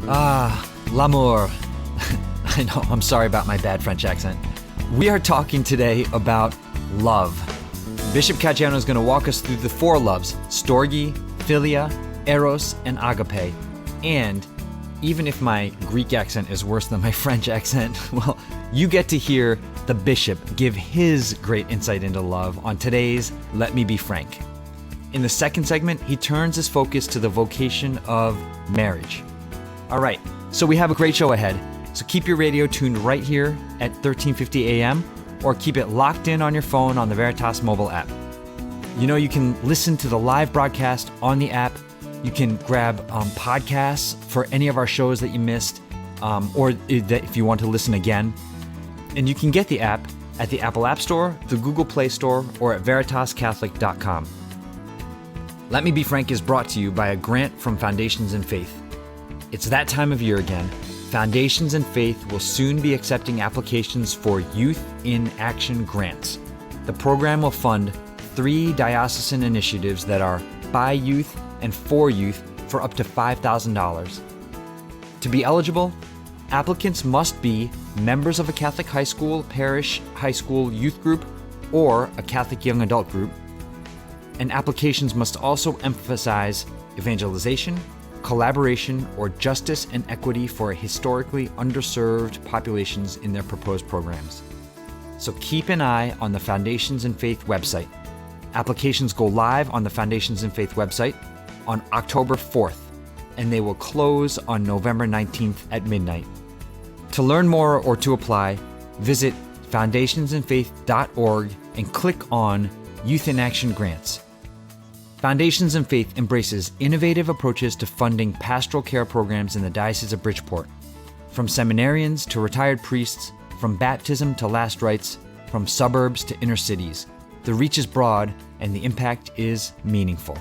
L'amour. I know, I'm sorry about my bad French accent. We are talking today about love. Bishop Caggiano is going to walk us through the four loves: storge, Philia, eros, and Agape. And even if my Greek accent is worse than my French accent, well, you get to hear the bishop give his great insight into love on today's Let Me Be Frank. In the second segment, he turns his focus to the vocation of marriage. All right, so we have a great show ahead. So keep your radio tuned right here at 1350 AM or keep it locked in on your phone on the Veritas mobile app. You know, you can listen to the live broadcast on the app. You can grab podcasts for any of our shows that you missed, or if you want to listen again. And you can get the app at the Apple App Store, the Google Play Store, or at veritascatholic.com. Let Me Be Frank is brought to you by a grant from Foundations in Faith. It's that time of year again. Foundations in Faith will soon be accepting applications for Youth in Action grants. The program will fund 3 diocesan initiatives that are by youth and for youth for up to $5,000. To be eligible, applicants must be members of a Catholic high school, parish, high school youth group, or a Catholic young adult group. And applications must also emphasize evangelization, collaboration, or justice and equity for historically underserved populations in their proposed programs. So keep an eye on the Foundations in Faith website. Applications go live on the Foundations in Faith website on October 4th, and they will close on November 19th at midnight. To learn more or to apply, visit foundationsinfaith.org and click on Youth in Action Grants. Foundations in Faith embraces innovative approaches to funding pastoral care programs in the Diocese of Bridgeport. From seminarians to retired priests, from baptism to last rites, from suburbs to inner cities, the reach is broad and the impact is meaningful.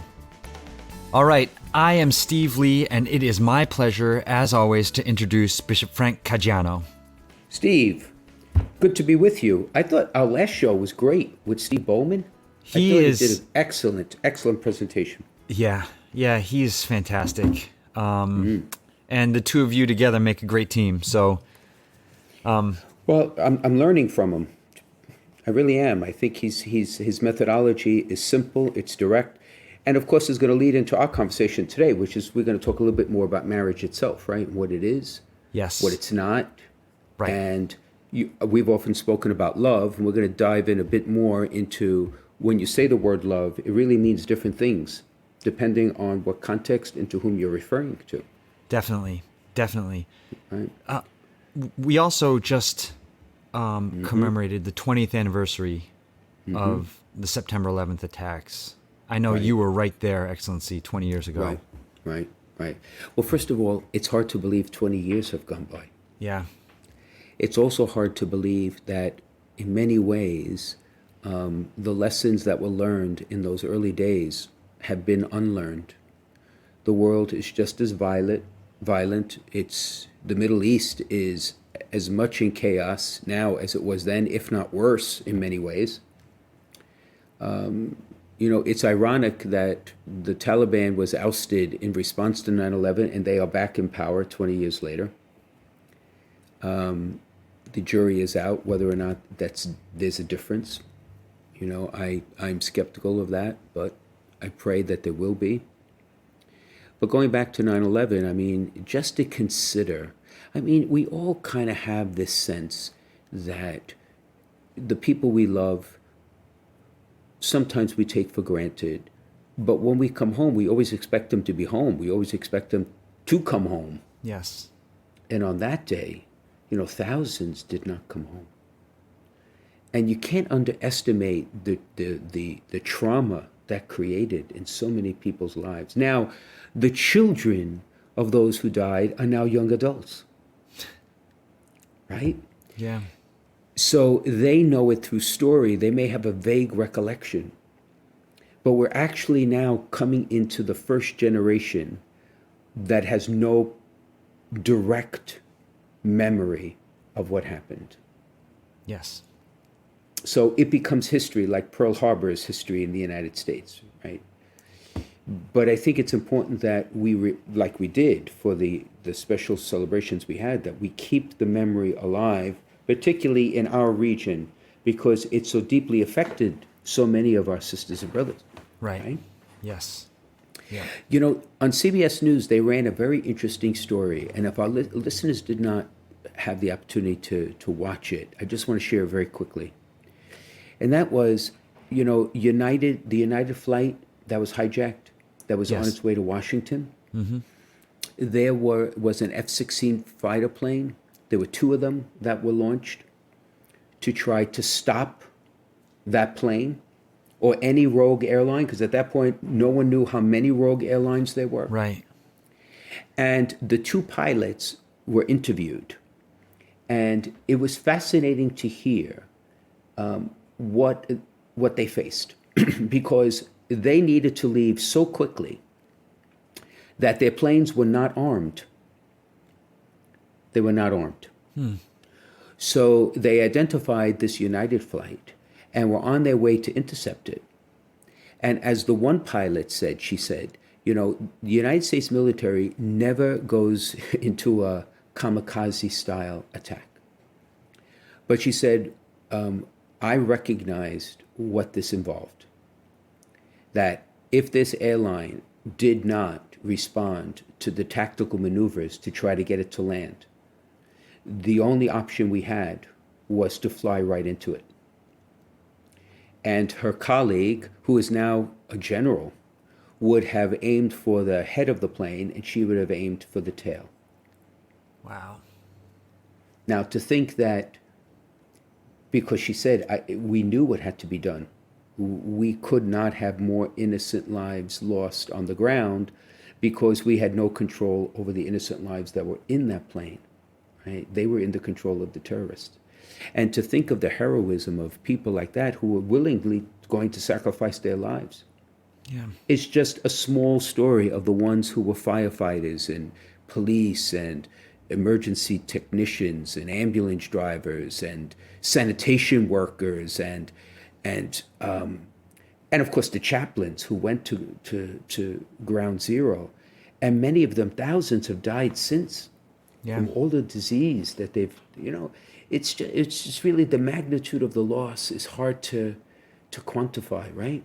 All right, I am Steve Lee, and it is my pleasure, as always, to introduce Bishop Frank Caggiano. Steve, good to be with you. I thought our last show was great with Steve Bowman. He did an excellent presentation. Yeah, he's fantastic. And the two of you together make a great team. So, well, I'm learning from him. I really am. I think his methodology is simple, it's direct, and of course is going to lead into our conversation today, which is we're going to talk a little bit more about marriage itself, right? What it is, yes, what it's not, right? And we've often spoken about love, and we're going to dive in a bit more into when you say the word love, it really means different things depending on what context and to whom you're referring to. Definitely. Right. We also just commemorated the 20th anniversary of the September 11th attacks. I know you were right there, Excellency, 20 years ago. Right. Well, first of all, it's hard to believe 20 years have gone by. Yeah. It's also hard to believe that in many ways, the lessons that were learned in those early days have been unlearned. The world is just as violent. The Middle East is as much in chaos now as it was then, if not worse in many ways. It's ironic that the Taliban was ousted in response to 9/11, and they are back in power 20 years later. The jury is out whether or not there's a difference. I'm skeptical of that, but I pray that there will be. But going back to 9/11, just to consider, we all kind of have this sense that the people we love, sometimes we take for granted, but when we come home, we always expect them to be home. We always expect them to come home. Yes. And on that day, thousands did not come home. And you can't underestimate the trauma that created in so many people's lives. Now, the children of those who died are now young adults, right? Yeah. So they know it through story. They may have a vague recollection. But we're actually now coming into the first generation that has no direct memory of what happened. Yes. So it becomes history, like Pearl Harbor is history in the United States, right? But I think it's important that like we did for the special celebrations we had, that we keep the memory alive, particularly in our region, because it so deeply affected so many of our sisters and brothers. Right. Right? Yes. Yeah. You know, on CBS News, they ran a very interesting story. And if our listeners did not have the opportunity to watch it, I just want to share very quickly. And that was, you know, the United flight that was hijacked, that was on Yes. its way to Washington. There was an F-16 fighter plane. There were two of them that were launched to try to stop that plane or any rogue airline, because at that point, no one knew how many rogue airlines there were. Right. And the two pilots were interviewed. And it was fascinating to hear what they faced, because they needed to leave so quickly that their planes were not armed. They were not armed. So they identified this United flight and were on their way to intercept it. And as the one pilot said, she said, you know, the United States military never goes into a kamikaze style attack. But she said, I recognized what this involved. That if this airline did not respond to the tactical maneuvers to try to get it to land, the only option we had was to fly right into it. And her colleague, who is now a general, would have aimed for the head of the plane, and she would have aimed for the tail. Wow. Now, to think that, because she said, we knew what had to be done. We could not have more innocent lives lost on the ground because we had no control over the innocent lives that were in that plane. Right? They were in the control of the terrorists. And to think of the heroism of people like that who were willingly going to sacrifice their lives. Yeah. It's just a small story of the ones who were firefighters and police and emergency technicians and ambulance drivers and sanitation workers and of course the chaplains who went to ground zero, and many of them, thousands, have died since from all the disease that they've, you know, it's just really the magnitude of the loss is hard to quantify, right?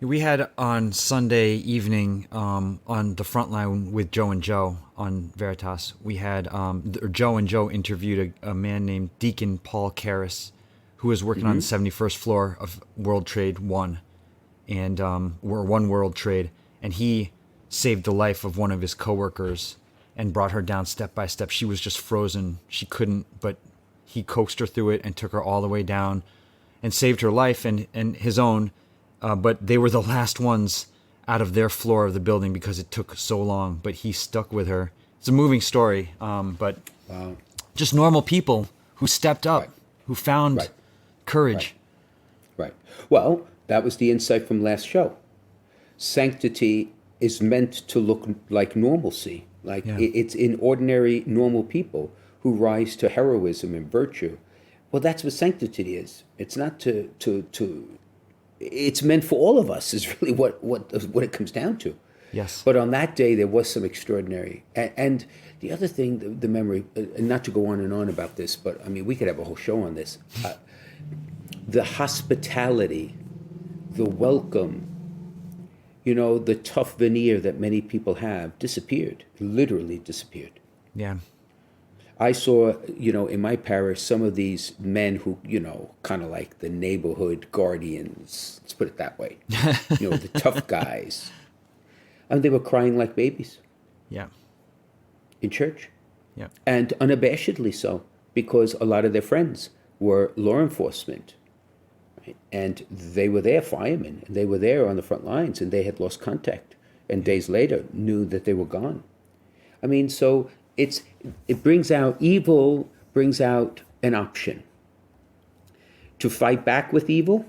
We had on Sunday evening on the front line with Joe and Joe on Veritas, we had Joe and Joe interviewed a man named Deacon Paul Karras, who was working on the 71st floor of World Trade One, and we're One World Trade, and he saved the life of one of his coworkers and brought her down step by step. She was just frozen. She couldn't, but he coaxed her through it and took her all the way down and saved her life and his own. But they were the last ones out of their floor of the building because it took so long. But he stuck with her. It's a moving story, but just normal people who stepped up, who found courage. Right. Well, that was the insight from last show. Sanctity is meant to look like normalcy. Like it's in ordinary, normal people who rise to heroism and virtue. Well, that's what sanctity is. It's not to it's meant for all of us, is really what it comes down to. Yes. But on that day, there was some extraordinary. And the other thing, the memory, and not to go on and on about this, but I mean, we could have a whole show on this. The hospitality, the welcome, you know, the tough veneer that many people have disappeared, literally disappeared. Yeah. I saw, you know, in my parish, some of these men who, you know, kind of like the neighborhood guardians, let's put it that way, you know, the tough guys. And they were crying like babies. Yeah. In church. Yeah. And unabashedly so, because a lot of their friends were law enforcement. Right? And they were there, firemen, and they were there on the front lines, and they had lost contact. And days later knew that they were gone. I mean, so it brings out, evil brings out an option to fight back with evil,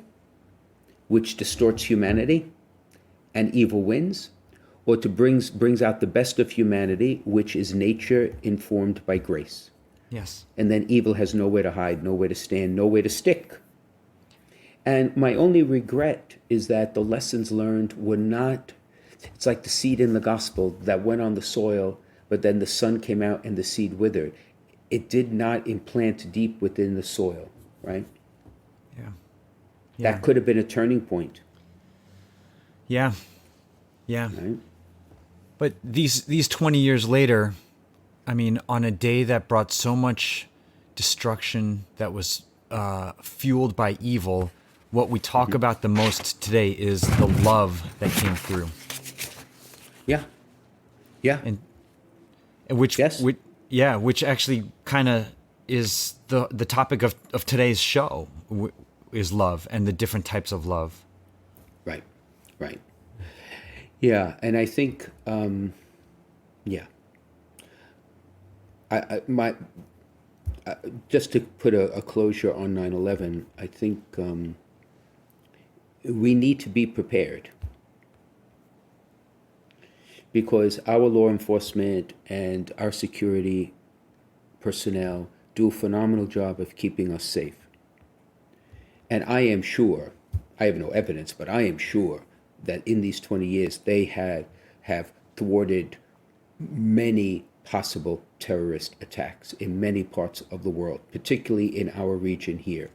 which distorts humanity, and evil wins, or to brings out the best of humanity, which is nature informed by grace. Yes. And then evil has nowhere to hide, nowhere to stand, nowhere to stick. And my only regret is that the lessons learned were not, It's like the seed in the gospel that went on the soil, but then the sun came out and the seed withered. It did not implant deep within the soil, right? Yeah. That could have been a turning point. Yeah. Yeah. Right? But these 20 years later, I mean, on a day that brought so much destruction, that was fueled by evil, what we talk about the most today is the love that came through. Yeah. Yeah. And which, Yes. which actually kind of is the topic of today's show, is love and the different types of love. Right. Right. Yeah. And I think, yeah. Just to put a closure on 9/11, I think we need to be prepared, because our law enforcement and our security personnel do a phenomenal job of keeping us safe. And I am sure, I have no evidence, but I am sure that in these 20 years they have thwarted many possible terrorist attacks in many parts of the world, particularly in our region here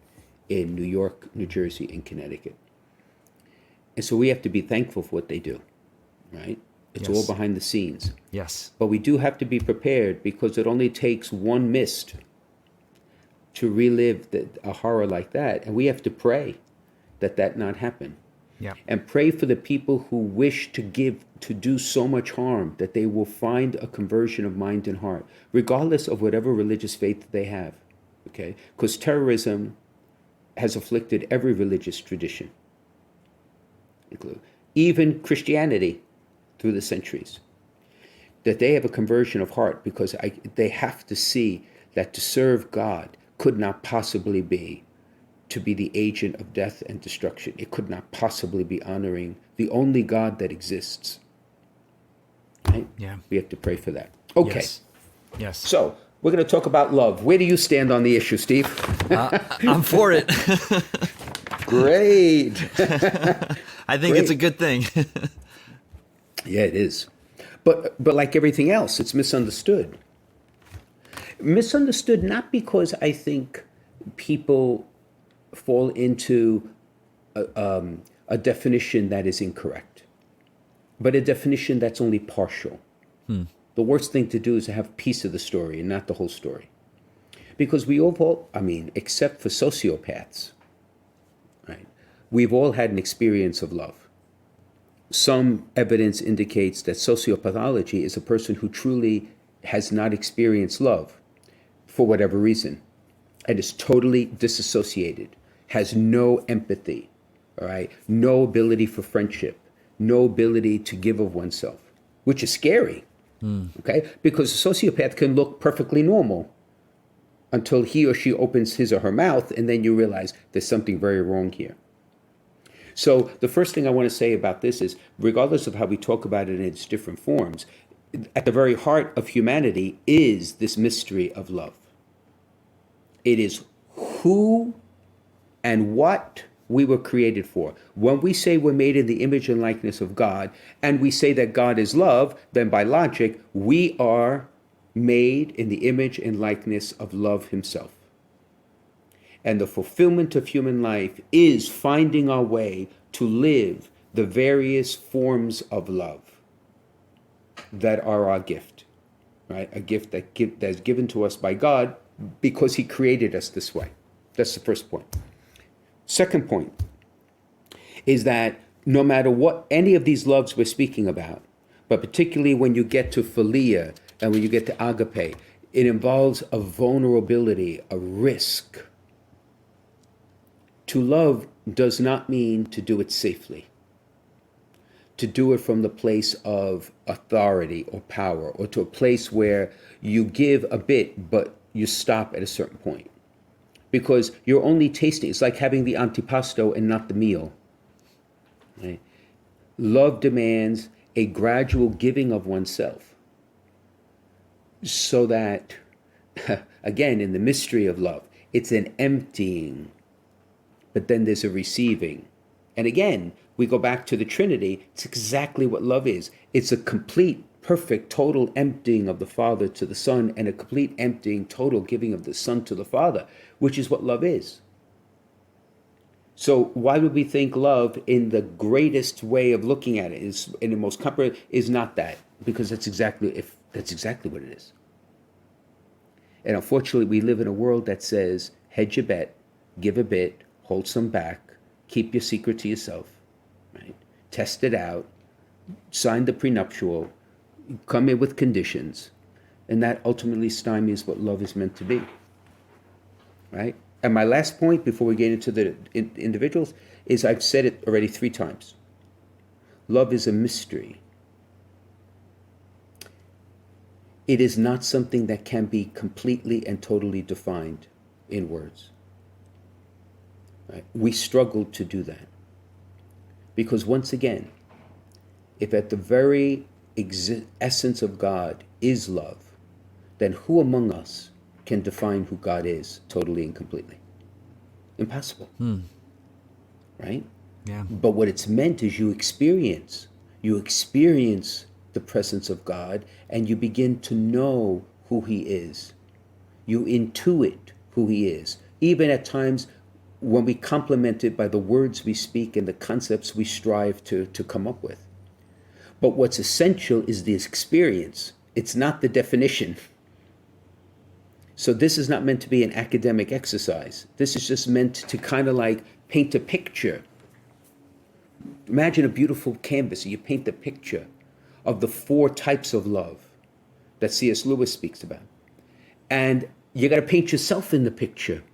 in New York, New Jersey, and Connecticut. And so we have to be thankful for what they do, right? It's all Yes. behind the scenes. Yes. But we do have to be prepared, because it only takes one missed to relive a horror like that. And we have to pray that not happen. Yeah. And pray for the people who wish to do so much harm, that they will find a conversion of mind and heart, regardless of whatever religious faith they have. Okay? Because terrorism has afflicted every religious tradition, even Christianity through the centuries. That they have a conversion of heart, because they have to see that to serve God could not possibly be to be the agent of death and destruction. It could not possibly be honoring the only God that exists. Right? Yeah. We have to pray for that. Okay. Yes. Yes. So we're going to talk about love. Where do you stand on the issue, Steve? I'm for it. Great. I think it's a good thing. Yeah, it is. But like everything else, it's misunderstood. Misunderstood not because I think people fall into a definition that is incorrect, but a definition that's only partial. The worst thing to do is to have a piece of the story and not the whole story. Because we all, except for sociopaths, right? We've all had an experience of love. Some evidence indicates that sociopathology is a person who truly has not experienced love for whatever reason, and is totally disassociated, has no empathy, all right, no ability for friendship, no ability to give of oneself, which is scary, okay? Because a sociopath can look perfectly normal until he or she opens his or her mouth, and then you realize there's something very wrong here. So the first thing I want to say about this is, regardless of how we talk about it in its different forms, at the very heart of humanity is this mystery of love. It is who and what we were created for. When we say we're made in the image and likeness of God, and we say that God is love, then by logic, we are made in the image and likeness of love himself. And the fulfillment of human life is finding our way to live the various forms of love that are our gift, right? A gift that's given to us by God because he created us this way. That's the first point. Second point is that no matter what any of these loves we're speaking about, but particularly when you get to Philia and when you get to Agape, it involves a vulnerability, a risk. To love does not mean to do it safely, to do it from the place of authority or power, or to a place where you give a bit, but you stop at a certain point. Because you're only tasting, it's like having the antipasto and not the meal. Right? Love demands a gradual giving of oneself, so that, again, in the mystery of love, it's an emptying, but then there's a receiving, And again, we go back to the Trinity. It's exactly what love is. It's a complete, perfect, total emptying of the Father to the Son, and a complete emptying, total giving of the Son to the Father, which is what love is. So why would we think love in the greatest way of looking at it is in the most comprehensive is not that? Because that's exactly what it is. And unfortunately, we live in a world that says, hedge a bet, give a bit, hold some back, keep your secret to yourself, right? Test it out, sign the prenuptial, come in with conditions, and that ultimately stymies what love is meant to be, right? And my last point before we get into the individuals is I've said it already 3 times. Love is a mystery. It is not something that can be completely and totally defined in words. Right? We struggle to do that. Because once again, if at the very essence of God is love, then who among us can define who God is totally and completely? Impossible. Right? Yeah. But what it's meant is you experience the presence of God, and you begin to know who he is. You intuit who he is. Even at times when we complement it by the words we speak and the concepts we strive to come up with. But what's essential is the experience. It's not the definition. So this is not meant to be an academic exercise. This is just meant to kind of like paint a picture. Imagine a beautiful canvas, and you paint the picture of the 4 types of love that C.S. Lewis speaks about. And you got to paint yourself in the picture,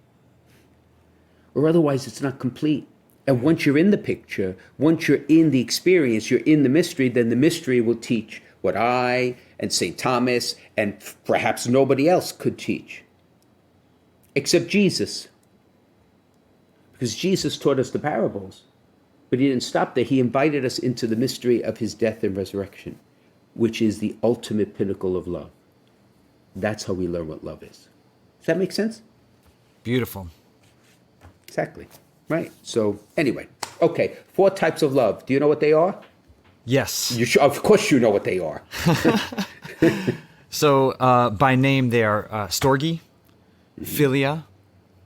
or otherwise it's not complete. And once you're in the picture, once you're in the experience, you're in the mystery, then the mystery will teach what I and St. Thomas and perhaps nobody else could teach, except Jesus. Because Jesus taught us the parables, but he didn't stop there. He invited us into the mystery of his death and resurrection, which is the ultimate pinnacle of love. That's how we learn what love is. Does that make sense? Beautiful. Exactly. Right. So anyway, okay, 4 types of love. Do you know what they are? Yes. Of course you know what they are. So by name, they are storge, Philia,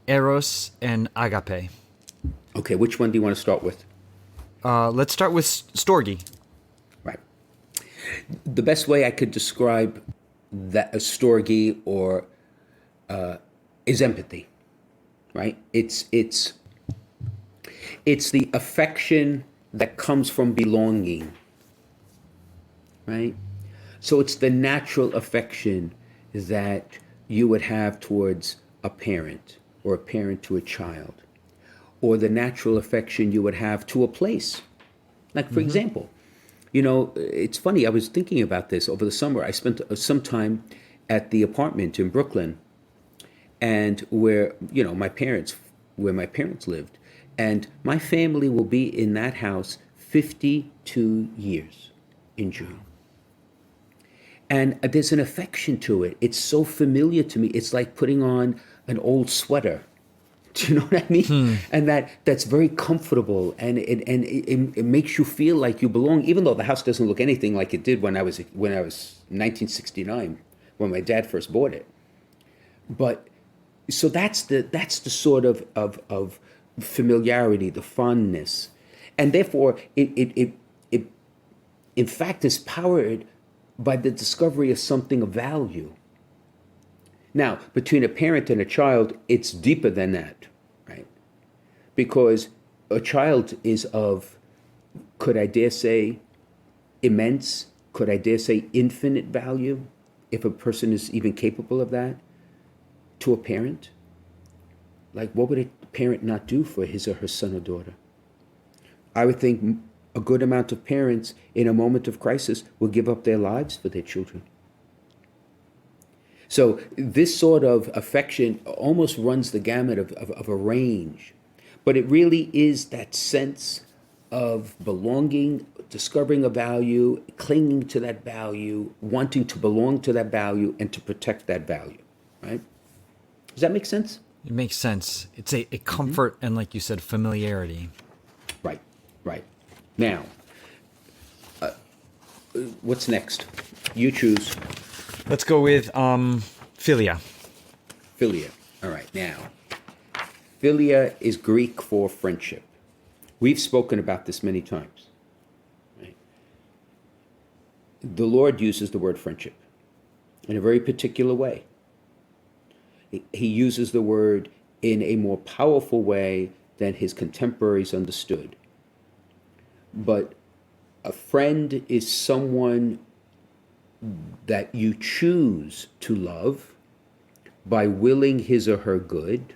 eros, and Agape. Okay, which one do you want to start with? Let's start with storge. Right. The best way I could describe that a storge or is empathy. Right. It's the affection that comes from belonging. Right. So it's the natural affection that you would have towards a parent, or a parent to a child, or the natural affection you would have to a place. Like, for example, it's funny, I was thinking about this over the summer. I spent some time at the apartment in Brooklyn, and where my parents lived. And my family will be in that house 52 years in June. And there's an affection to it. It's so familiar to me. It's like putting on an old sweater. Do you know what I mean? And that's very comfortable, and it makes you feel like you belong, even though the house doesn't look anything like it did when I was 1969, when my dad first bought it. But so that's the sort of familiarity, the fondness, and therefore it in fact is powered by the discovery of something of value. Now, between a parent and a child, it's deeper than that, right? Because a child is of, could I dare say, immense, could I dare say infinite value, if a person is even capable of that, to a parent. Like, what would a parent not do for his or her son or daughter? I would think a good amount of parents in a moment of crisis will give up their lives for their children. So this sort of affection almost runs the gamut of a range, but it really is that sense of belonging, discovering a value, clinging to that value, wanting to belong to that value, and to protect that value, right? Does that make sense? It makes sense. It's a comfort and, like you said, familiarity. Right. Now, what's next? You choose. Let's go with Philia. Philia. All right, now, Philia is Greek for friendship. We've spoken about this many times. Right? The Lord uses the word friendship in a very particular way. He uses the word in a more powerful way than his contemporaries understood. But a friend is someone that you choose to love by willing his or her good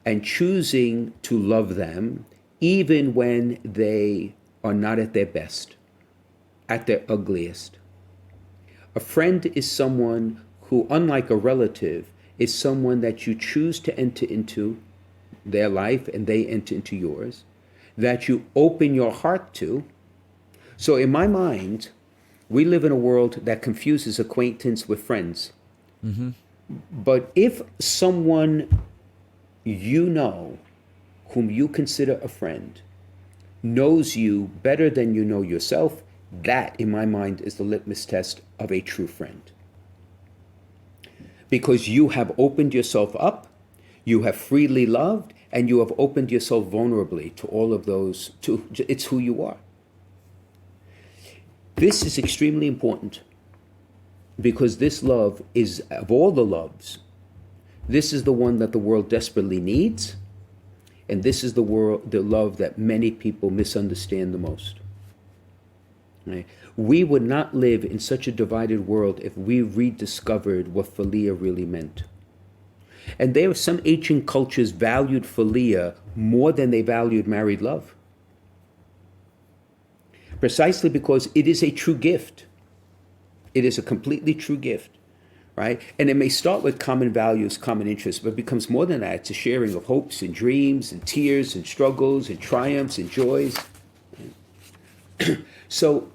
and choosing to love them even when they are not at their best, at their ugliest. A friend is someone who, unlike a relative, is someone that you choose to enter into their life and they enter into yours, that you open your heart to. So in my mind, we live in a world that confuses acquaintance with friends. Mm-hmm. But if someone you know, whom you consider a friend, knows you better than you know yourself, that, in my mind, is the litmus test of a true friend. Because you have opened yourself up, you have freely loved, and you have opened yourself vulnerably to all of those. It's who you are. This is extremely important because this love is, of all the loves, this is the one that the world desperately needs, and this is the love that many people misunderstand the most. Right? We would not live in such a divided world if we rediscovered what Philia really meant. And there are some ancient cultures valued Philia more than they valued married love. Precisely because it is a true gift. It is a completely true gift, right? And it may start with common values, common interests, but it becomes more than that. It's a sharing of hopes and dreams and tears and struggles and triumphs and joys. So,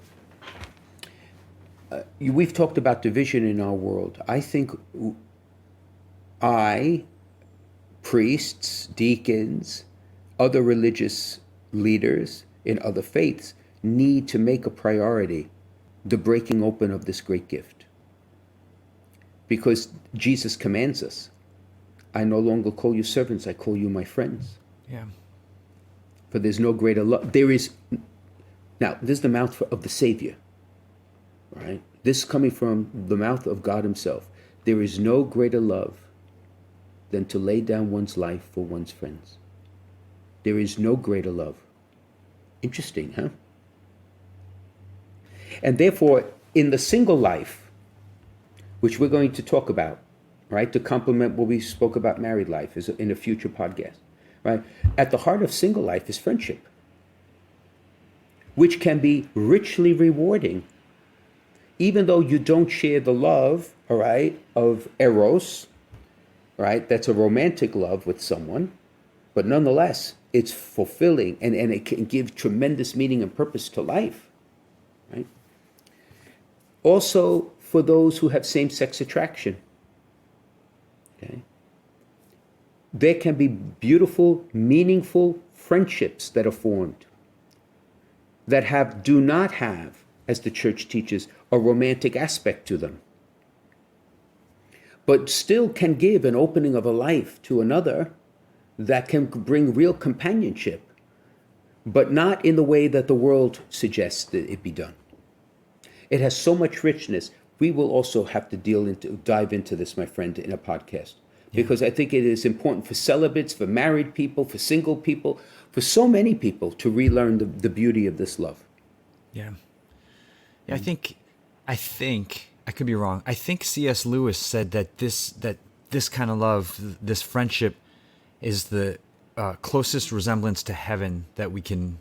we've talked about division in our world. I think priests, deacons, other religious leaders in other faiths need to make a priority the breaking open of this great gift. Because Jesus commands us, I no longer call you servants, I call you my friends. Yeah. For there's no greater love. Now, this is the mouth of the Savior, right? This is coming from the mouth of God himself. There is no greater love than to lay down one's life for one's friends. There is no greater love. Interesting, huh? And therefore, in the single life, which we're going to talk about, right, to complement what we spoke about married life is in a future podcast, right? At the heart of single life is friendship, which can be richly rewarding, even though you don't share the love, all right, of eros, right? That's a romantic love with someone, but nonetheless, it's fulfilling and it can give tremendous meaning and purpose to life, right? Also, for those who have same-sex attraction, okay, there can be beautiful, meaningful friendships that are formed that do not have, as the church teaches, a romantic aspect to them, but still can give an opening of a life to another that can bring real companionship, but not in the way that the world suggests that it be done. It has so much richness. We will also have to dive into this, my friend, in a podcast, because I think it is important for celibates, for married people, for single people, for so many people to relearn the beauty of this love. Yeah. I think I could be wrong. I think C.S. Lewis said that this kind of love, this friendship, is the closest resemblance to heaven that we can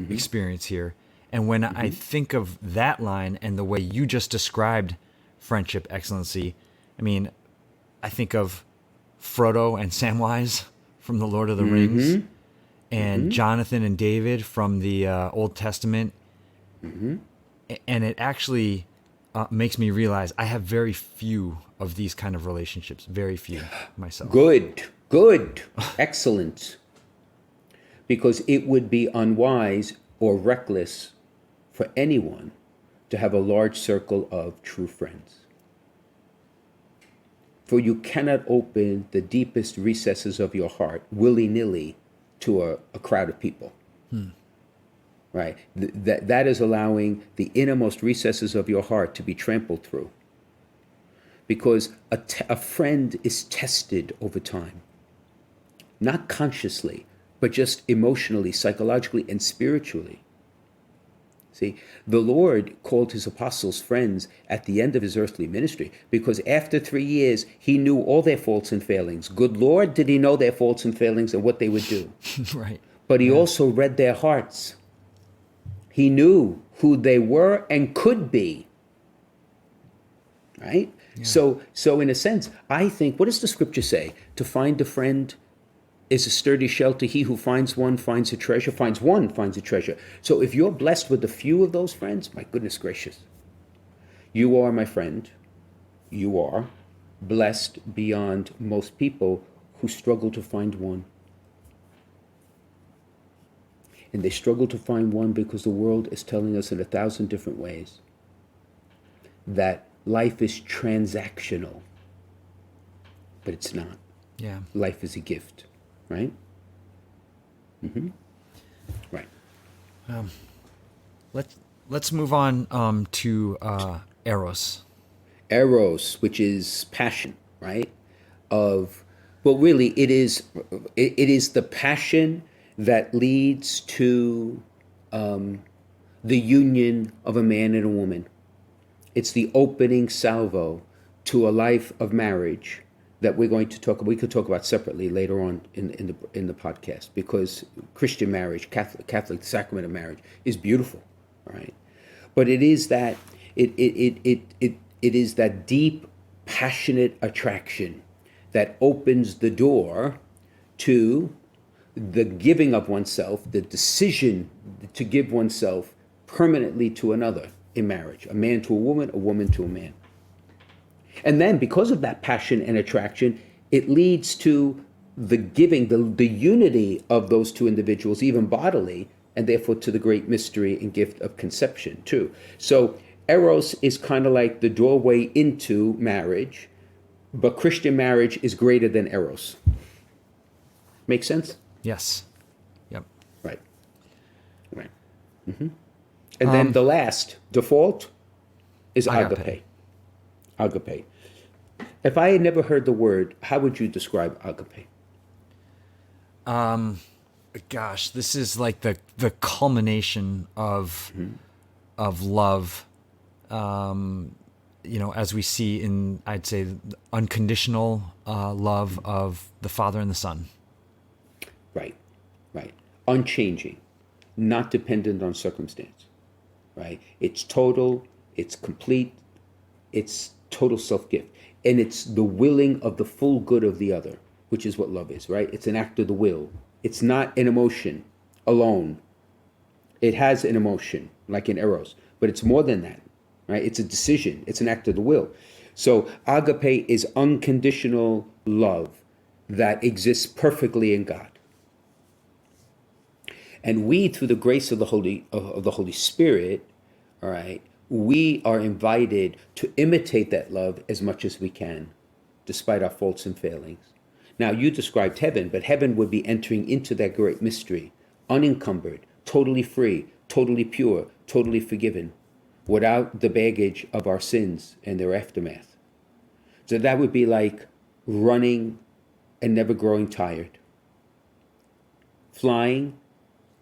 experience here. And when I think of that line and the way you just described friendship, Excellency, I mean, I think of Frodo and Samwise from the Lord of the Rings, and Jonathan and David from the Old Testament. And it actually makes me realize I have very few of these kind of relationships, very few myself. Good, excellent. Because it would be unwise or reckless for anyone to have a large circle of true friends. For you cannot open the deepest recesses of your heart willy-nilly to a crowd of people. Right? That is allowing the innermost recesses of your heart to be trampled through. Because a friend is tested over time. Not consciously, but just emotionally, psychologically, and spiritually. See, the Lord called his apostles friends at the end of his earthly ministry because after 3 years, he knew all their faults and failings. Good Lord, did he know their faults and failings and what they would do? Right. But he also read their hearts. He knew who they were and could be. Right? Yeah. So in a sense, I think, what does the scripture say? To find a friend is a sturdy shelter. He who finds one finds a treasure. Finds one finds a treasure. So if you're blessed with a few of those friends, my goodness gracious, you are, my friend, you are blessed beyond most people who struggle to find one. And they struggle to find one because the world is telling us in 1,000 different ways that life is transactional. But it's not. Yeah. Life is a gift. Right? Right. Let's move on to eros. Eros, which is passion, right? Really, it is the passion that leads to the union of a man and a woman. It's the opening salvo to a life of marriage that we could talk about separately later on in the podcast, because Christian marriage, Catholic sacrament of marriage is beautiful, right? But it is that it is that deep, passionate attraction that opens the door to the giving of oneself, the decision to give oneself permanently to another in marriage, a man to a woman to a man. And then because of that passion and attraction, it leads to the giving, the unity of those two individuals, even bodily, and therefore to the great mystery and gift of conception too. So eros is kind of like the doorway into marriage, but Christian marriage is greater than eros. Make sense? Yes. Yep. Right. And then the last default is agape. Agape. If I had never heard the word, how would you describe agape? Gosh, this is like the culmination of love. As we see in, I'd say, unconditional love of the Father and the Son. Right. Unchanging, not dependent on circumstance. Right. It's total. It's complete. It's total self-gift. And it's the willing of the full good of the other, which is what love is, right? It's an act of the will. It's not an emotion alone. It has an emotion, like in eros, but it's more than that, right? It's a decision. It's an act of the will. So agape is unconditional love that exists perfectly in God. And we, through the grace of the Holy Spirit, all right, we are invited to imitate that love as much as we can, despite our faults and failings. Now, you described heaven, but heaven would be entering into that great mystery, unencumbered, totally free, totally pure, totally forgiven, without the baggage of our sins and their aftermath. So that would be like running and never growing tired, flying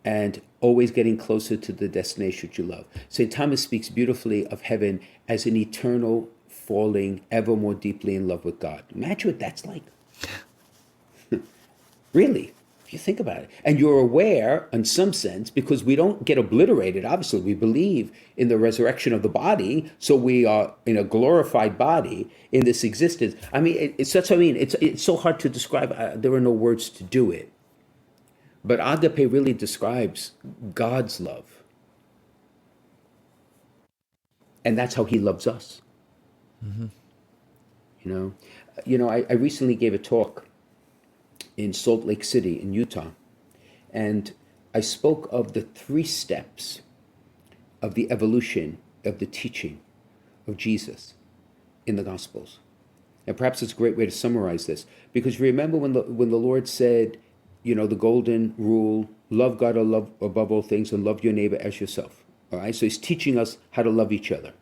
and always getting closer to the destination that you love. St. Thomas speaks beautifully of heaven as an eternal falling ever more deeply in love with God. Imagine what that's like. Really, if you think about it. And you're aware, in some sense, because we don't get obliterated. Obviously, we believe in the resurrection of the body, so we are in a glorified body in this existence. I mean, it's so hard to describe. There are no words to do it. But agape really describes God's love. And that's how he loves us. I recently gave a talk in Salt Lake City in Utah. And I spoke of the 3 steps of the evolution of the teaching of Jesus in the Gospels. And perhaps it's a great way to summarize this, because remember when the Lord said, the golden rule, love God above all things and love your neighbor as yourself. All right, so he's teaching us how to love each other.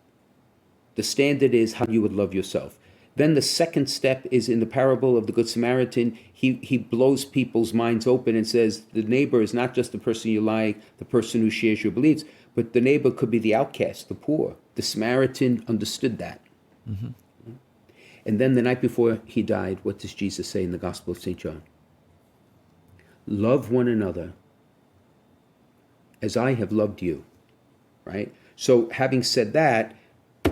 The standard is how you would love yourself. Then the second step is in the parable of the Good Samaritan. He blows people's minds open and says the neighbor is not just the person you like, the person who shares your beliefs, but the neighbor could be the outcast, the poor. The Samaritan understood that. Mm-hmm. And then the night before he died, what does Jesus say in the Gospel of St. John? Love one another as I have loved you, right? So having said that,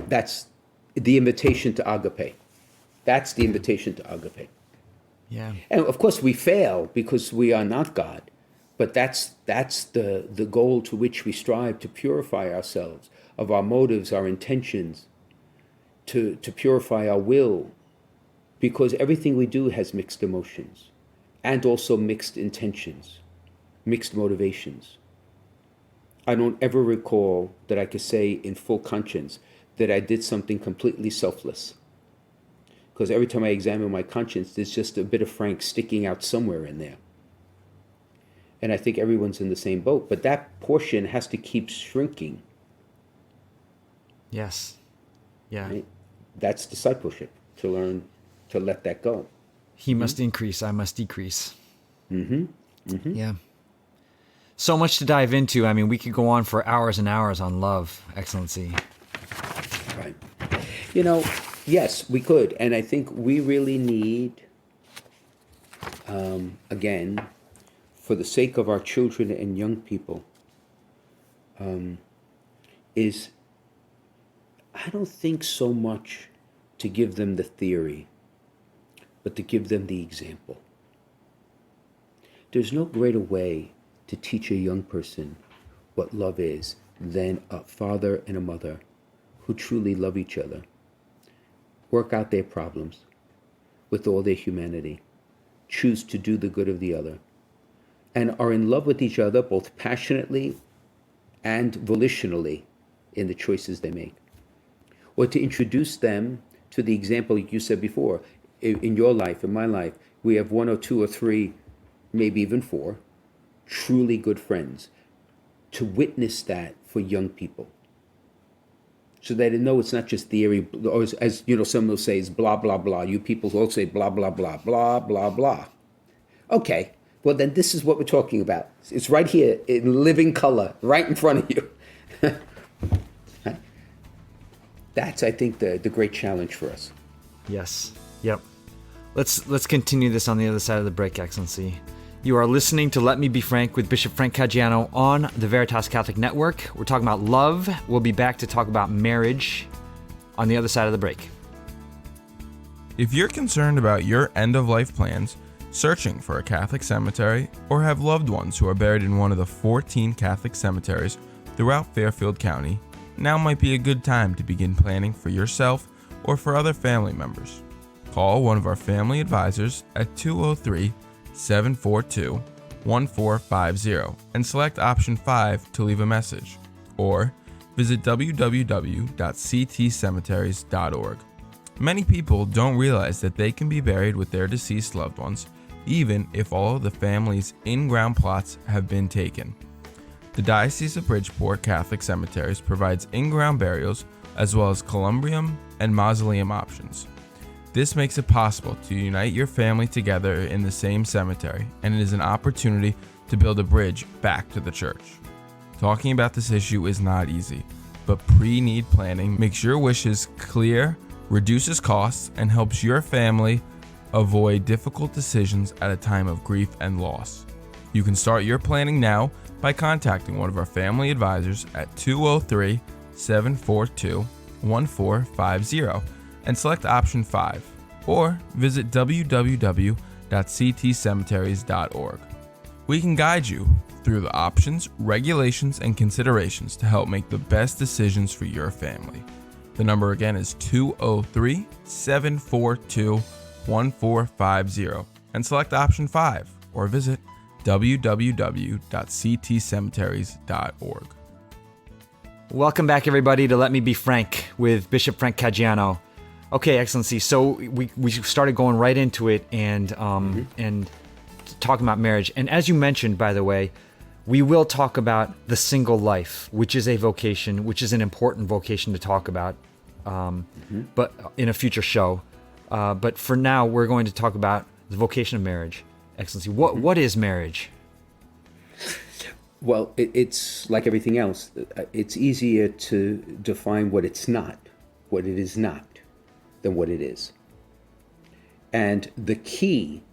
that's the invitation to agape. That's the invitation to agape. Yeah. And of course we fail because we are not God, but that's the goal to which we strive, to purify ourselves of our motives, our intentions, to purify our will, because everything we do has mixed emotions and also mixed intentions, mixed motivations. I don't ever recall that I could say in full conscience that I did something completely selfless. Because every time I examine my conscience, there's just a bit of Frank sticking out somewhere in there. And I think everyone's in the same boat. But that portion has to keep shrinking. Yes. Yeah. Right? That's discipleship, to learn to let that go. He must increase, I must decrease. Mm-hmm. Mm-hmm. Yeah. So much to dive into. I mean, we could go on for hours and hours on love, excellency. Right. Yes, we could. And I think we really need, again, for the sake of our children and young people, is I don't think so much to give them the theory, but to give them the example. There's no greater way to teach a young person what love is than a father and a mother who truly love each other, work out their problems with all their humanity, choose to do the good of the other, and are in love with each other both passionately and volitionally in the choices they make. Or to introduce them to the example you said before. In your life, in my life, we have 1 or 2 or 3, maybe even 4, truly good friends. To witness that for young people, so that they know it's not just theory, or as some will say, it's blah, blah, blah. You people all say blah, blah, blah, blah, blah, blah. Okay, well then this is what we're talking about. It's right here in living color, right in front of you. That's, I think, the great challenge for us. Yes. Yep. Let's continue this on the other side of the break, Excellency. You are listening to Let Me Be Frank with Bishop Frank Caggiano on the Veritas Catholic Network. We're talking about love. We'll be back to talk about marriage on the other side of the break. If you're concerned about your end-of-life plans, searching for a Catholic cemetery, or have loved ones who are buried in one of the 14 Catholic cemeteries throughout Fairfield County, now might be a good time to begin planning for yourself or for other family members. Call one of our family advisors at 203-742-1450 and select option 5 to leave a message, or visit www.ctcemeteries.org. Many people don't realize that they can be buried with their deceased loved ones, even if all of the family's in-ground plots have been taken. The Diocese of Bridgeport Catholic Cemeteries provides in-ground burials as well as columbarium and mausoleum options. This makes it possible to unite your family together in the same cemetery, and it is an opportunity to build a bridge back to the church. Talking about this issue is not easy, but pre-need planning makes your wishes clear, reduces costs, and helps your family avoid difficult decisions at a time of grief and loss. You can start your planning now by contacting one of our family advisors at 203-742-1450 and select option 5, or visit www.ctcemeteries.org. We can guide you through the options, regulations, and considerations to help make the best decisions for your family. The number again is 203-742-1450 and select option 5, or visit www.ctcemeteries.org. Welcome back, everybody, to Let Me Be Frank with Bishop Frank Caggiano. Okay, Excellency. So we started going right into it and talking about marriage. And as you mentioned, by the way, we will talk about the single life, which is a vocation, which is an important vocation to talk about, but in a future show. But for now, we're going to talk about the vocation of marriage. Excellency, what is marriage? Well, it's like everything else. It's easier to define what it's not, what it is not, than what it is. And the key,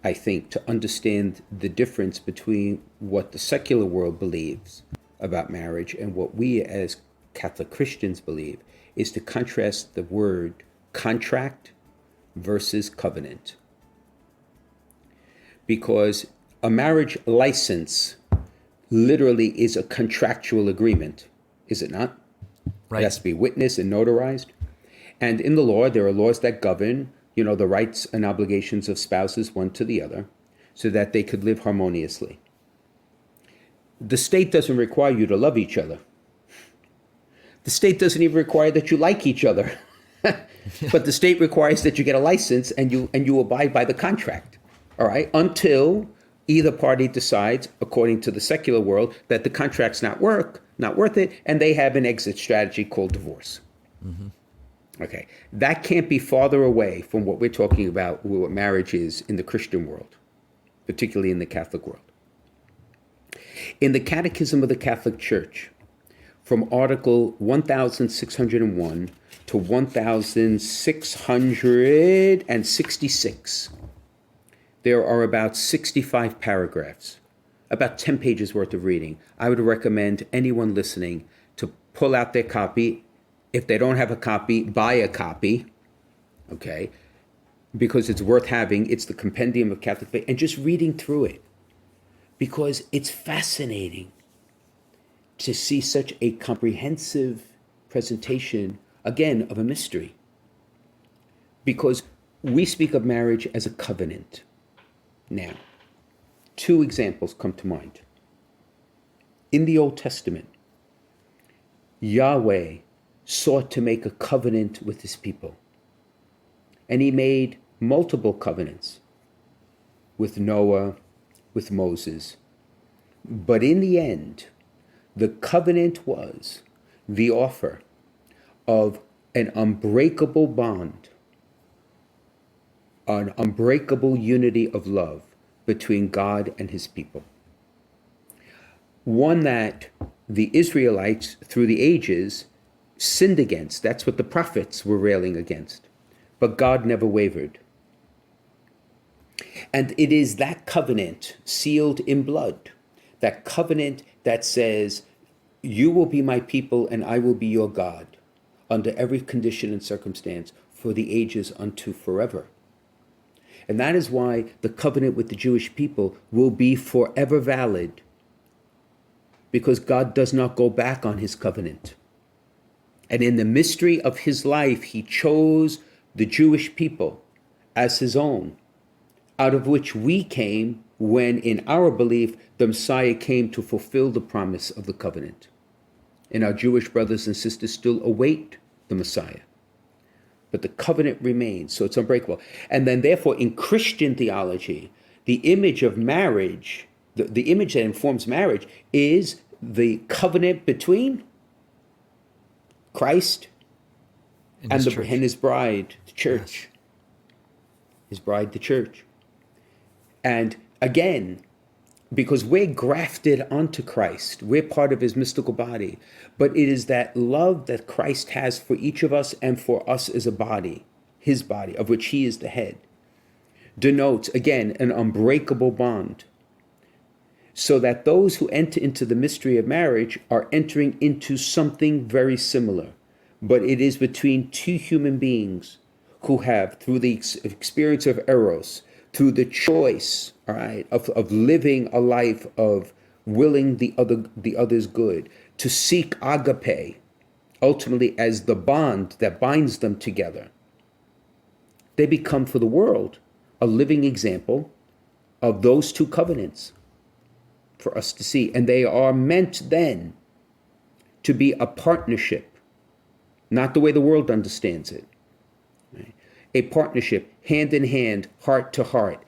I think, to understand the difference between what the secular world believes about marriage and what we as Catholic Christians believe is to contrast the word contract versus covenant. Because a marriage license literally is a contractual agreement, is it not? Right. It has to be witnessed and notarized. And in the law, there are laws that govern, the rights and obligations of spouses one to the other, so that they could live harmoniously. The state doesn't require you to love each other. The state doesn't even require that you like each other. But the state requires that you get a license and you abide by the contract. All right? Until either party decides, according to the secular world, that the contract's not worth it, and they have an exit strategy called divorce. Mm-hmm. Okay, that can't be farther away from what we're talking about, what marriage is in the Christian world, particularly in the Catholic world. In the Catechism of the Catholic Church, from Article 1601 to 1666, there are about 65 paragraphs, about 10 pages worth of reading. I would recommend anyone listening to pull out their copy. If they don't have a copy, buy a copy, okay? Because it's worth having. It's the Compendium of Catholic Faith, and just reading through it, because it's fascinating to see such a comprehensive presentation, again, of a mystery. Because we speak of marriage as a covenant. Now, two examples come to mind. In the Old Testament, Yahweh sought to make a covenant with his people. And he made multiple covenants with Noah, with Moses. But in the end, the covenant was the offer of an unbreakable bond, an unbreakable unity of love between God and his people. One that the Israelites, through the ages, sinned against. That's what the prophets were railing against. But God never wavered. And it is that covenant sealed in blood, that covenant that says, you will be my people and I will be your God under every condition and circumstance for the ages unto forever. And that is why the covenant with the Jewish people will be forever valid, because God does not go back on his covenant. And in the mystery of his life, he chose the Jewish people as his own, out of which we came when, in our belief, the Messiah came to fulfill the promise of the covenant. And our Jewish brothers and sisters still await the Messiah. But the covenant remains, so it's unbreakable. And then therefore, in Christian theology, the image of marriage, the image that informs marriage is the covenant between Christ and his bride, the church. Yes. His bride, the church. And again, because we're grafted onto Christ, we're part of his mystical body, but it is that love that Christ has for each of us and for us as a body, his body, of which he is the head, denotes, again, an unbreakable bond. So that those who enter into the mystery of marriage are entering into something very similar. But it is between two human beings who have, through the experience of eros, through the choice, all right, of living a life of willing the other's good, to seek agape, ultimately as the bond that binds them together. They become for the world a living example of those two covenants. for us to see. And they are meant then to be a partnership, not the way the world understands it. Right? A partnership, hand in hand, heart to heart,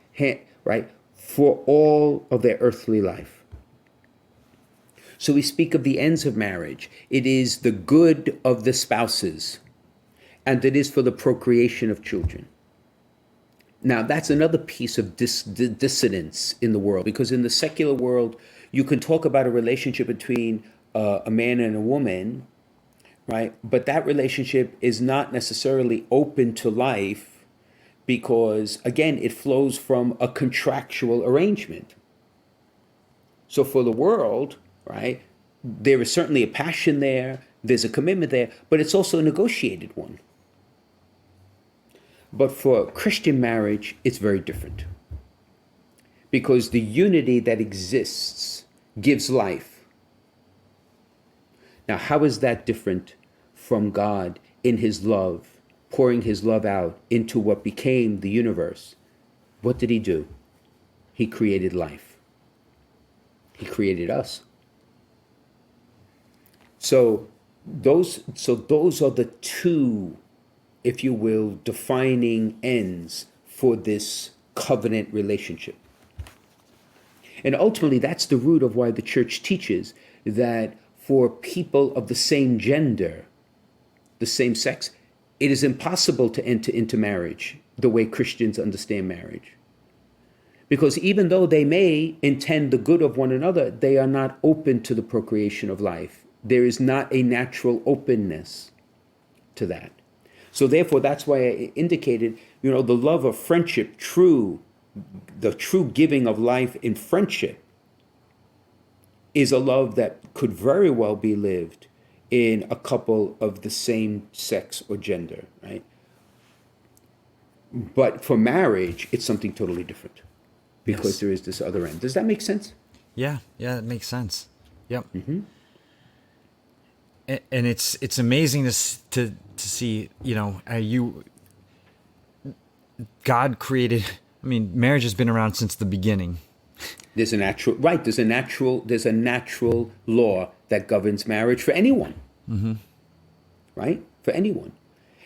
right, for all of their earthly life. So we speak of the ends of marriage. It is the good of the spouses, and it is for the procreation of children. Now, that's another piece of dissonance in the world, because in the secular world, you can talk about a relationship between a man and a woman, right? But that relationship is not necessarily open to life because, again, it flows from a contractual arrangement. So for the world, right, there is certainly a passion there, there's a commitment there, but it's also a negotiated one. But for Christian marriage, it's very different. Because the unity that exists gives life. Now, how is that different from God in his love, pouring his love out into what became the universe? What did he do? He created life. He created us. So those are the two, if you will, defining ends for this covenant relationship. And ultimately, that's the root of why the church teaches that for people of the same gender, the same sex, it is impossible to enter into marriage the way Christians understand marriage. Because even though they may intend the good of one another, they are not open to the procreation of life. There is not a natural openness to that. So therefore, that's why I indicated, the love of friendship, the true giving of life in friendship is a love that could very well be lived in a couple of the same sex or gender, right? But for marriage, it's something totally different because Yes. there is this other end. Does that make sense? Yeah, it makes sense. Yep. Mm-hmm. And it's amazing to see, God created. I mean, marriage has been around since the beginning. There's a natural law that governs marriage for anyone. Mm-hmm. Right? For anyone.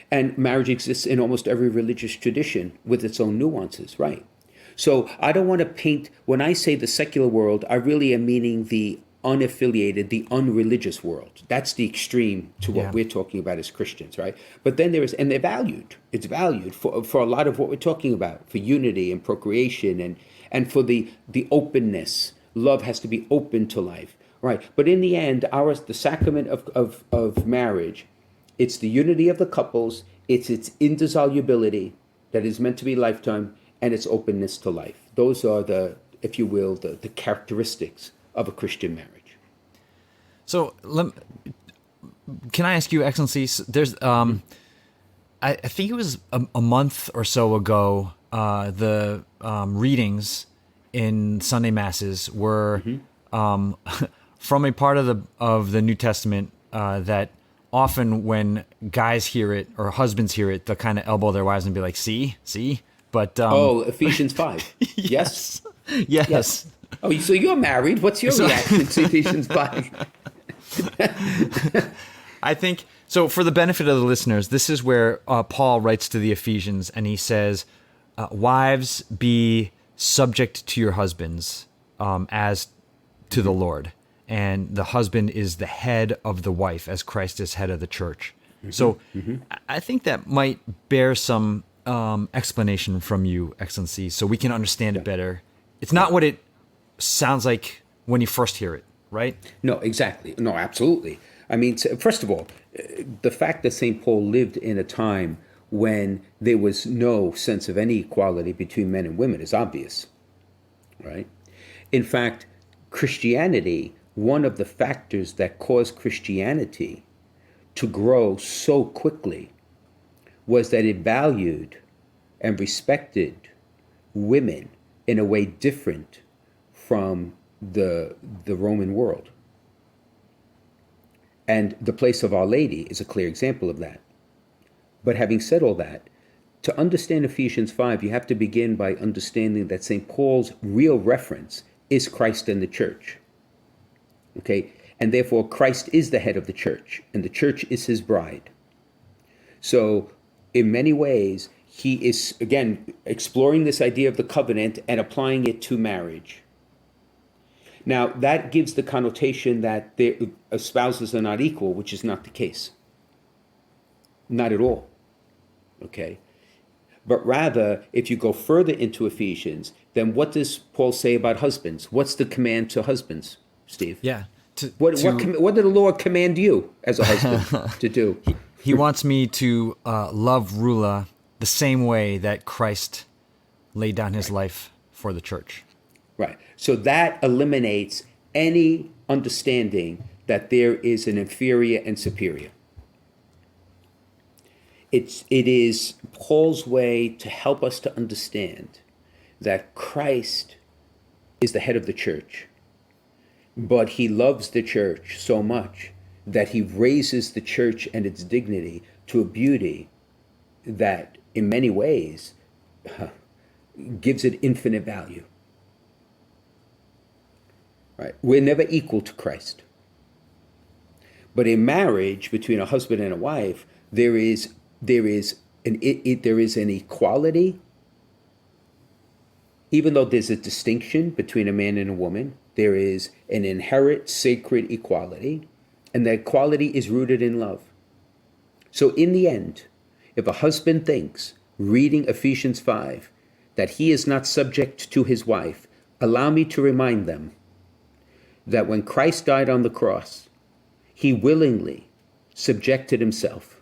And marriage exists in almost every religious tradition with its own nuances, right? So I don't want to paint, when I say the secular world, I really am meaning the unaffiliated, the unreligious world. That's the extreme to what we're talking about as Christians, right? But then and they're valued. It's valued for a lot of what we're talking about, for unity and procreation and for the openness. Love has to be open to life, right? But in the end, the sacrament of marriage, it's the unity of the couples, it's its indissolubility that is meant to be lifetime, and its openness to life. Those are the, if you will, the characteristics of a Christian marriage. So, can I ask you, Excellency? There's, I think it was a month or so ago, the readings in Sunday masses were from a part of the New Testament that often when guys hear it or husbands hear it, they'll kind of elbow their wives and be like, "See." But Ephesians 5. Yes. Yes. Oh, so you're married. What's your reaction to Ephesians 5? I think, so for the benefit of the listeners, this is where Paul writes to the Ephesians and he says, wives, be subject to your husbands as to the Lord. And the husband is the head of the wife as Christ is head of the church. So I think that might bear some explanation from you, Excellency, so we can understand it better. It's not what it sounds like when you first hear it, right? No, exactly. No, absolutely. I mean, first of all, the fact that St. Paul lived in a time when there was no sense of any equality between men and women is obvious, right? In fact, Christianity, one of the factors that caused Christianity to grow so quickly was that it valued and respected women in a way different from the Roman world. And the place of Our Lady is a clear example of that. But having said all that, to understand Ephesians 5, you have to begin by understanding that St. Paul's real reference is Christ and the church. Okay? And therefore, Christ is the head of the church, and the church is his bride. So, in many ways, he is, again, exploring this idea of the covenant and applying it to marriage. Now, that gives the connotation that spouses are not equal, which is not the case. Not at all. Okay? But rather, if you go further into Ephesians, then what does Paul say about husbands? What's the command to husbands, Steve? Yeah. What did the Lord command you as a husband to do? He wants me to love Rula the same way that Christ laid down his life for the church. Right. So that eliminates any understanding that there is an inferior and superior. It is Paul's way to help us to understand that Christ is the head of the church, but he loves the church so much that he raises the church and its dignity to a beauty that in many ways gives it infinite value. Right? We're never equal to Christ. But in marriage between a husband and a wife, there is an equality. Even though there's a distinction between a man and a woman, there is an inherent sacred equality, and that equality is rooted in love. So in the end, if a husband thinks, reading Ephesians 5, that he is not subject to his wife, allow me to remind them that when Christ died on the cross, he willingly subjected himself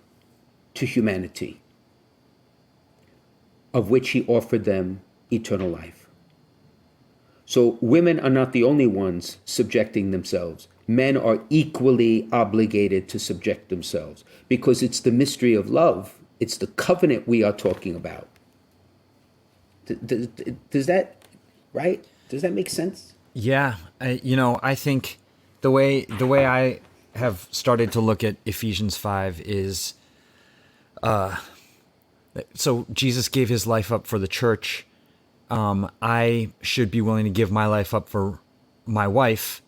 to humanity, of which he offered them eternal life. So women are not the only ones subjecting themselves. Men are equally obligated to subject themselves because it's the mystery of love. It's the covenant we are talking about. Does that, right? Does that make sense? Yeah. I think the way I have started to look at Ephesians 5 is, so Jesus gave his life up for the church. I should be willing to give my life up for my wife.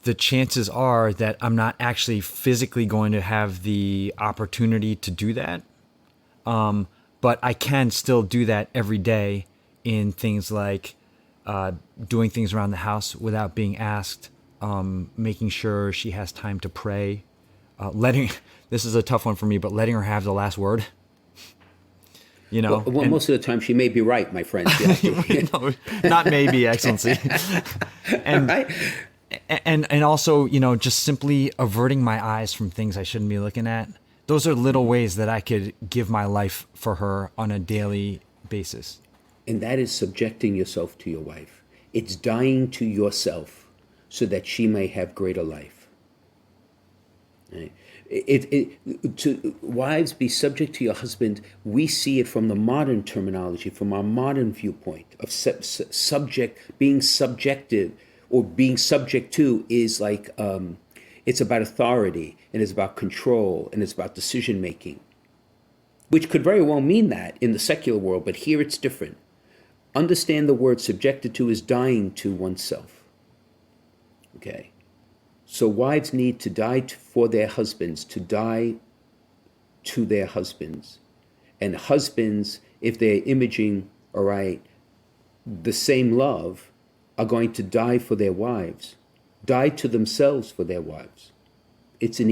The chances are that I'm not actually physically going to have the opportunity to do that. But I can still do that every day in things like doing things around the house without being asked, making sure she has time to pray, this is a tough one for me, but letting her have the last word. Well, most of the time she may be right, my friend. Not maybe, Excellency. And right? and also, just simply averting my eyes from things I shouldn't be looking at. Those are little ways that I could give my life for her on a daily basis. And that is subjecting yourself to your wife. It's dying to yourself so that she may have greater life. Right? To wives, be subject to your husband. We see it from the modern terminology, from our modern viewpoint of being subjective or being subject to is like it's about authority and it's about control and it's about decision making, which could very well mean that in the secular world, but here it's different. Understand the word subjected to is dying to oneself. Okay. So wives need to die for their husbands, to die to their husbands. And husbands, if they're imaging, all right, the same love, are going to die for their wives, die to themselves for their wives. It's an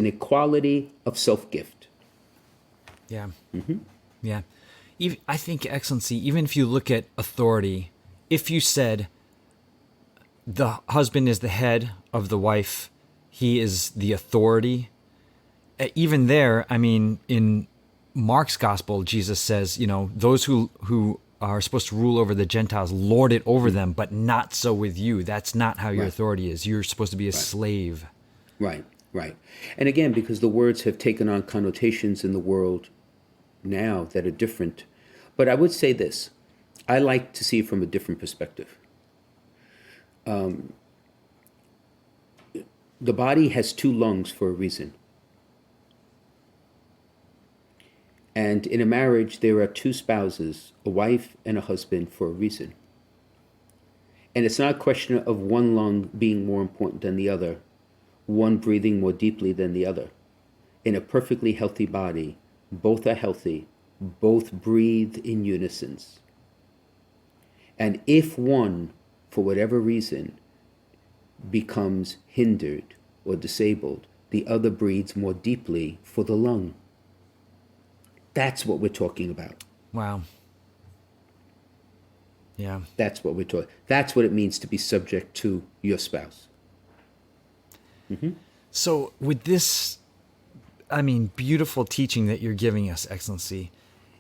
equality of self-gift. Yeah. Mm-hmm. Yeah. I think, Excellency, even if you look at authority, if you said the husband is the head of the wife, he is the authority, even there, I mean, in Mark's gospel, Jesus says, those who are supposed to rule over the Gentiles lord it over them, but not so with you. That's not how your authority is. You're supposed to be a slave. Right. And again, because the words have taken on connotations in the world now that are different. But I would say this. I like to see it from a different perspective. The body has two lungs for a reason. And in a marriage, there are two spouses, a wife and a husband, for a reason. And it's not a question of one lung being more important than the other, one breathing more deeply than the other. In a perfectly healthy body, both are healthy, both breathe in unison. And if one, for whatever reason, becomes hindered or disabled, the other breathes more deeply for the lung. That's what we're talking about. Wow. Yeah. That's what we're talking. That's what it means to be subject to your spouse. So with this, beautiful teaching that you're giving us, Excellency,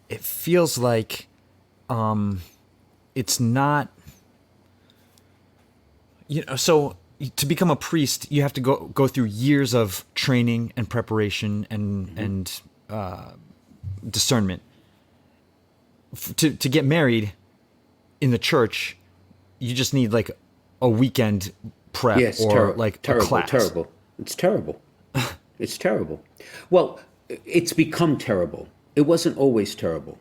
it feels like it's not, so to become a priest, you have to go through years of training and preparation and discernment. To get married in the church, you just need like a weekend prep or a class. Terrible. It's terrible. It's terrible. Well, it's become terrible. It wasn't always terrible.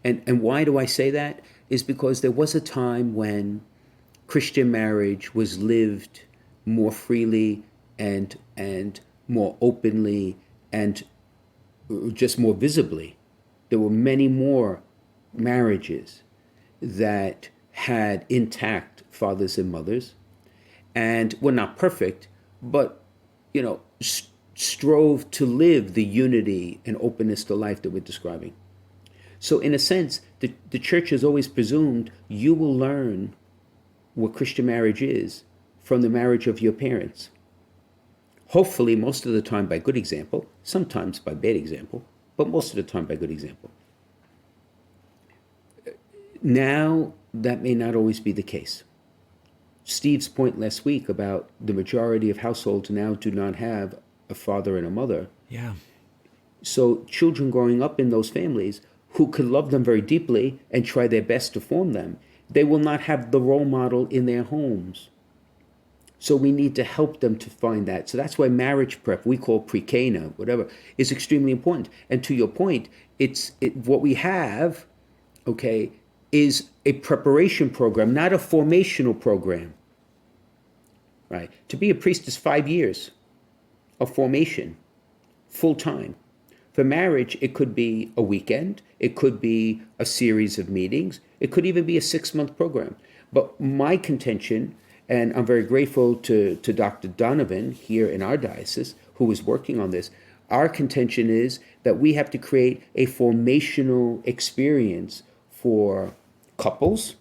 And why do I say that? Is because there was a time when Christian marriage was lived more freely and more openly and just more visibly. There were many more marriages that had intact fathers and mothers and were not perfect, but, strove to live the unity and openness to life that we're describing. So in a sense, the church has always presumed you will learn what Christian marriage is from the marriage of your parents. Hopefully, most of the time by good example, sometimes by bad example, but most of the time by good example. Now, that may not always be the case. Steve's point last week about the majority of households now do not have a father and a mother. Yeah. So children growing up in those families who could love them very deeply and try their best to form them, they will not have the role model in their homes. So we need to help them to find that. So that's why marriage prep, we call pre-Cana, whatever, is extremely important. And to your point, what we have, okay, is a preparation program, not a formational program, right? To be a priest is 5 years of formation, full time. For marriage, it could be a weekend, it could be a series of meetings, it could even be a 6-month program. But my contention, and I'm very grateful to Dr. Donovan here in our diocese, who is working on this, our contention is that we have to create a formational experience for couples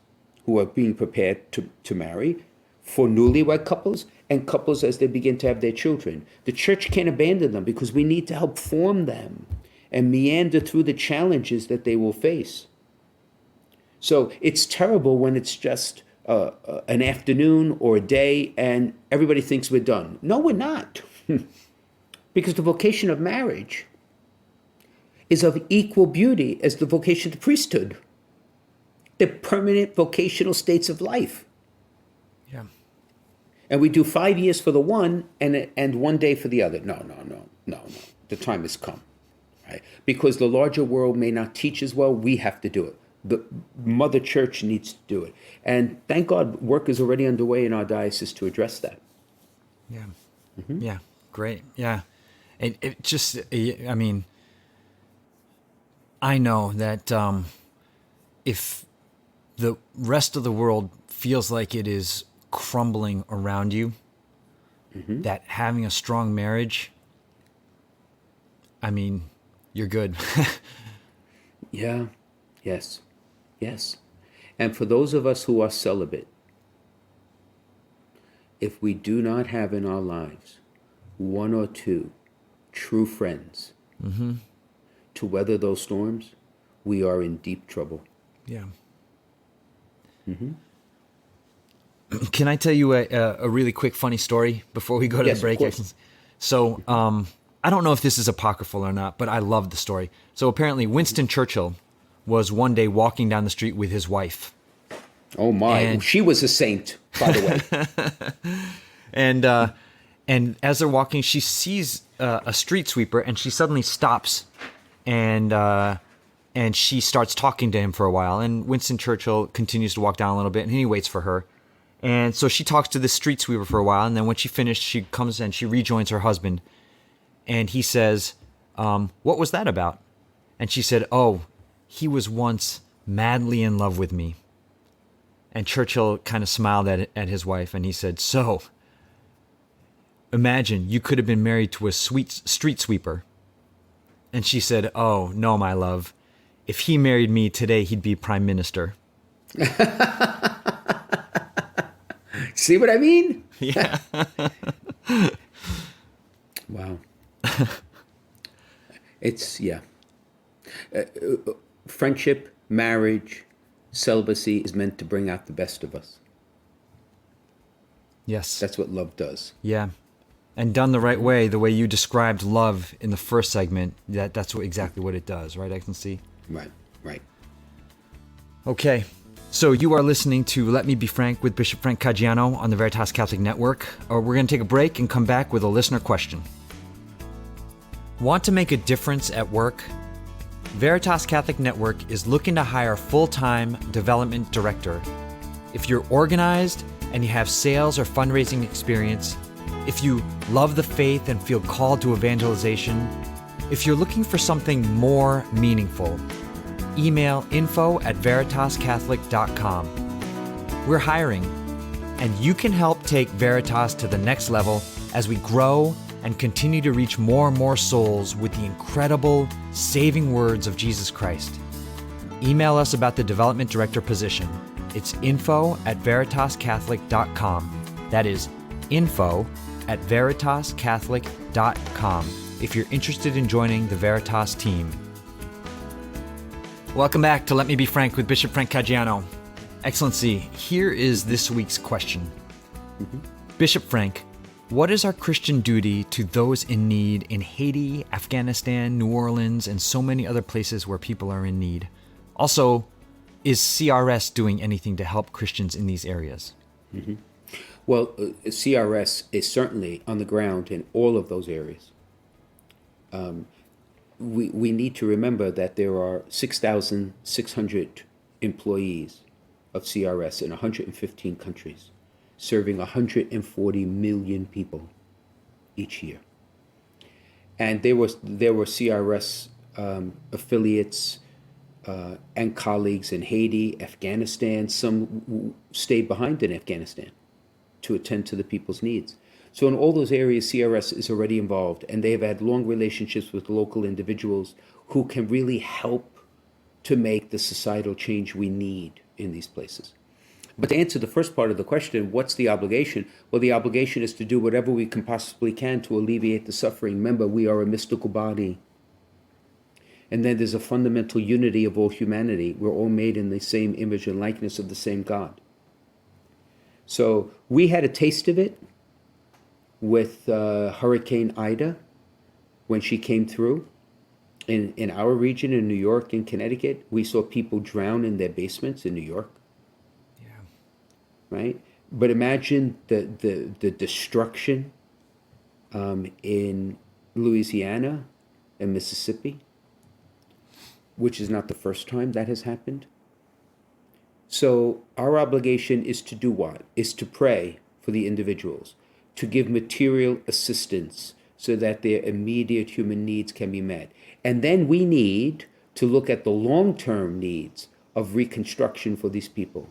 who are being prepared to marry, for newlywed couples, and couples as they begin to have their children. The church can't abandon them because we need to help form them and meander through the challenges that they will face. So it's terrible when it's just an afternoon or a day and everybody thinks we're done. No, we're not. Because the vocation of marriage is of equal beauty as the vocation of priesthood. They're permanent vocational states of life. Yeah. And we do 5 years for the one and 1 day for the other. No. The time has come, right? Because the larger world may not teach as well, we have to do it. The Mother Church needs to do it. And thank God work is already underway in our diocese to address that. Yeah. Mm-hmm. Yeah. Great. Yeah. It just, I know that if the rest of the world feels like it is crumbling around you, that having a strong marriage, you're good. Yeah. Yes. And for those of us who are celibate, if we do not have in our lives one or two true friends to weather those storms, we are in deep trouble. Yeah. Can I tell you a really quick funny story before we go to the break? Of course. So I don't know if this is apocryphal or not, but I love the story. So apparently Winston Churchill was one day walking down the street with his wife. Oh my, she was a saint, by the way. And as they're walking, she sees a street sweeper, and she suddenly stops, and she starts talking to him for a while. And Winston Churchill continues to walk down a little bit, and he waits for her. And so she talks to the street sweeper for a while, and then when she finished, she comes and she rejoins her husband. And he says, what was that about? And she said, oh, he was once madly in love with me. And Churchill kind of smiled at his wife, and he said, so, imagine you could have been married to a sweet street sweeper. And she said, oh, no, my love. If he married me today, he'd be prime minister. See what I mean? Yeah. Wow. It's, yeah. Friendship, marriage, celibacy is meant to bring out the best of us. Yes. That's what love does. Yeah. And done the right way, the way you described love in the first segment, that's exactly what it does, right? I can see. Right, right. Okay. So you are listening to Let Me Be Frank with Bishop Frank Caggiano on the Veritas Catholic Network. We're going to take a break and come back with a listener question. Want to make a difference at work? Veritas Catholic Network is looking to hire a full-time development director. If you're organized and you have sales or fundraising experience, if you love the faith and feel called to evangelization, if you're looking for something more meaningful, email info@veritascatholic.com. We're hiring, and you can help take Veritas to the next level as we grow and continue to reach more and more souls with the incredible, saving words of Jesus Christ. Email us about the development director position. It's info@veritascatholic.com. That is info@veritascatholic.com if you're interested in joining the Veritas team. Welcome back to Let Me Be Frank with Bishop Frank Caggiano. Excellency, here is this week's question. Bishop Frank, what is our Christian duty to those in need in Haiti, Afghanistan, New Orleans, and so many other places where people are in need? Also, is CRS doing anything to help Christians in these areas? Well, CRS is certainly on the ground in all of those areas. We need to remember that there are 6,600 employees of CRS in 115 countries, serving 140 million people each year. And there were CRS affiliates and colleagues in Haiti, Afghanistan. Some stayed behind in Afghanistan to attend to the people's needs. So in all those areas, CRS is already involved, and they have had long relationships with local individuals who can really help to make the societal change we need in these places. But to answer the first part of the question, what's the obligation? Well, the obligation is to do whatever we can possibly can to alleviate the suffering. Remember, we are a mystical body. And then there's a fundamental unity of all humanity. We're all made in the same image and likeness of the same God. So we had a taste of it with Hurricane Ida when she came through. In our region, in New York and Connecticut, we saw people drown in their basements in New York. Yeah. Right? But imagine the destruction in Louisiana and Mississippi, which is not the first time that has happened. So our obligation is to do what? Is to pray for the individuals, to give material assistance so that their immediate human needs can be met. And then we need to look at the long-term needs of reconstruction for these people.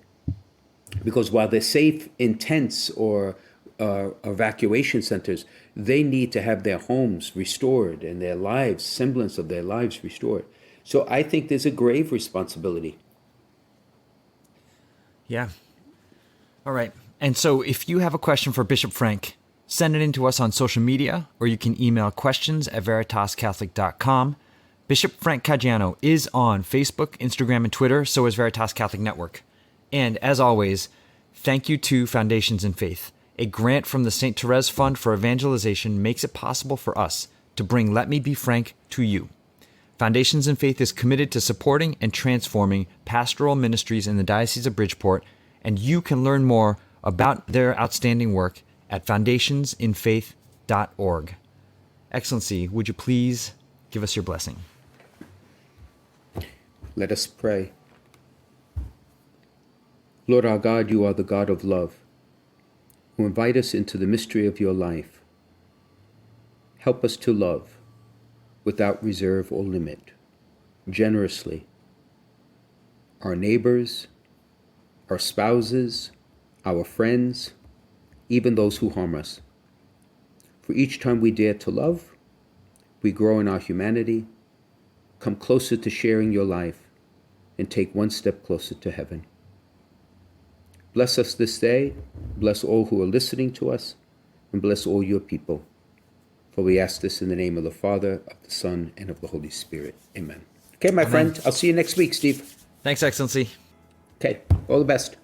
Because while they're safe in tents or evacuation centers, they need to have their homes restored and their lives, semblance of their lives restored. So I think there's a grave responsibility. Yeah. All right. And so if you have a question for Bishop Frank, send it in to us on social media, or you can email questions@veritascatholic.com. Bishop Frank Caggiano is on Facebook, Instagram, and Twitter, so is Veritas Catholic Network. And as always, thank you to Foundations in Faith. A grant from the St. Therese Fund for Evangelization makes it possible for us to bring Let Me Be Frank to you. Foundations in Faith is committed to supporting and transforming pastoral ministries in the Diocese of Bridgeport, and you can learn more about their outstanding work at foundationsinfaith.org. Excellency, would you please give us your blessing? Let us pray. Lord our God, you are the God of love. who invite us into the mystery of your life. Help us to love without reserve or limit, generously, our neighbors, our spouses, our friends, even those who harm us. For each time we dare to love, we grow in our humanity, come closer to sharing your life, and take one step closer to heaven. Bless us this day, bless all who are listening to us, and bless all your people. For we ask this in the name of the Father, of the Son, and of the Holy Spirit. Amen. Okay, my friend, I'll see you next week, Steve. Thanks, Excellency. Okay, all the best.